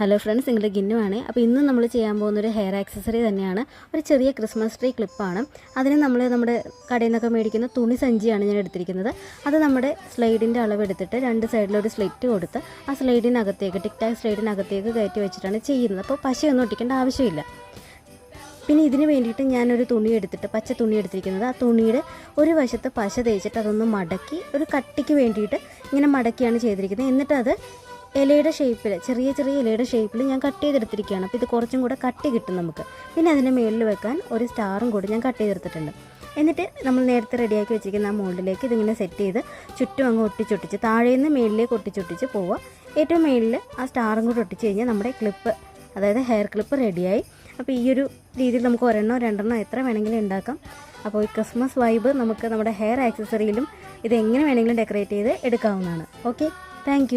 Hello friends, നിങ്ങളുടെ ഗിന്നുവാണ്. അപ്പോൾ ഇന്നും നമ്മൾ ചെയ്യാൻ പോകുന്നൊരു ഹെയർ ആക്സസറി തന്നെയാണ്. ഒരു ചെറിയ ക്രിസ്മസ് ട്രീ ക്ലിപ്പാണ്. അതിന് നമ്മുടെ കടയിൽ നിന്നൊക്കെ മേടിക്കുന്ന തുണി സഞ്ചിയാണ് ഞാൻ എടുത്തിരിക്കുന്നത്. അത് നമ്മുടെ സ്ലൈഡിൻ്റെ അളവെടുത്തിട്ട് രണ്ട് സൈഡിലൊരു സ്ലിറ്റ് കൊടുത്ത് ആ സ്ലൈഡിനകത്തേക്ക് ടിക്ടാക് സ്ലൈഡിനകത്തേക്ക് കയറ്റി വെച്ചിട്ടാണ് ചെയ്യുന്നത്. അപ്പോൾ പശയൊന്നും ഒട്ടിക്കേണ്ട ആവശ്യമില്ല. പിന്നെ ഇതിന് വേണ്ടിയിട്ട് ഞാനൊരു തുണി എടുത്തിട്ട് പച്ച തുണി എടുത്തിരിക്കുന്നത്. ആ തുണിയുടെ ഒരു വശത്ത് പശ തേച്ചിട്ട് അതൊന്ന് മടക്കി ഒരു കട്ടിക്ക് വേണ്ടിയിട്ട് ഇങ്ങനെ മടക്കിയാണ് ചെയ്തിരിക്കുന്നത്. എന്നിട്ട് അത് ഇലയുടെ ഷേപ്പിൽ ചെറിയ ഇലയുടെ ഷേപ്പിൽ ഞാൻ കട്ട് ചെയ്തെടുത്തിരിക്കുകയാണ്. അപ്പോൾ ഇത് കുറച്ചും കൂടെ കട്ടി കിട്ടും നമുക്ക്. പിന്നെ അതിൻ്റെ മുകളിൽ വെക്കാൻ ഒരു സ്റ്റാറും കൂടി ഞാൻ കട്ട് ചെയ്തെടുത്തിട്ടുണ്ട്. എന്നിട്ട് നമ്മൾ നേരത്തെ റെഡിയാക്കി വെച്ചിരിക്കുന്ന ആ മോൾഡിലേക്ക് ഇതിങ്ങനെ സെറ്റ് ചെയ്ത് ചുറ്റും അങ്ങ് ഒട്ടിച്ചൊട്ടിച്ച് താഴേന്ന് മേളിലേക്ക് ഒട്ടിച്ചൊട്ടിച്ച് പോവുക. ഏറ്റവും മേളിൽ ആ സ്റ്റാറും കൂടി ഒട്ടിച്ച് കഴിഞ്ഞാൽ നമ്മുടെ ക്ലിപ്പ്, അതായത് ഹെയർ ക്ലിപ്പ് റെഡിയായി. അപ്പോൾ ഈ ഒരു രീതിയിൽ നമുക്ക് ഒരെണ്ണോ രണ്ടെണ്ണോ എത്ര വേണമെങ്കിലും ഉണ്ടാക്കാം. അപ്പോൾ ഈ ക്രിസ്മസ് വൈബ് നമുക്ക് നമ്മുടെ ഹെയർ ആക്സസറിയിലും ഇത് എങ്ങനെ വേണമെങ്കിലും ഡെക്കറേറ്റ് ചെയ്ത് എടുക്കാവുന്നതാണ്. Okay, thank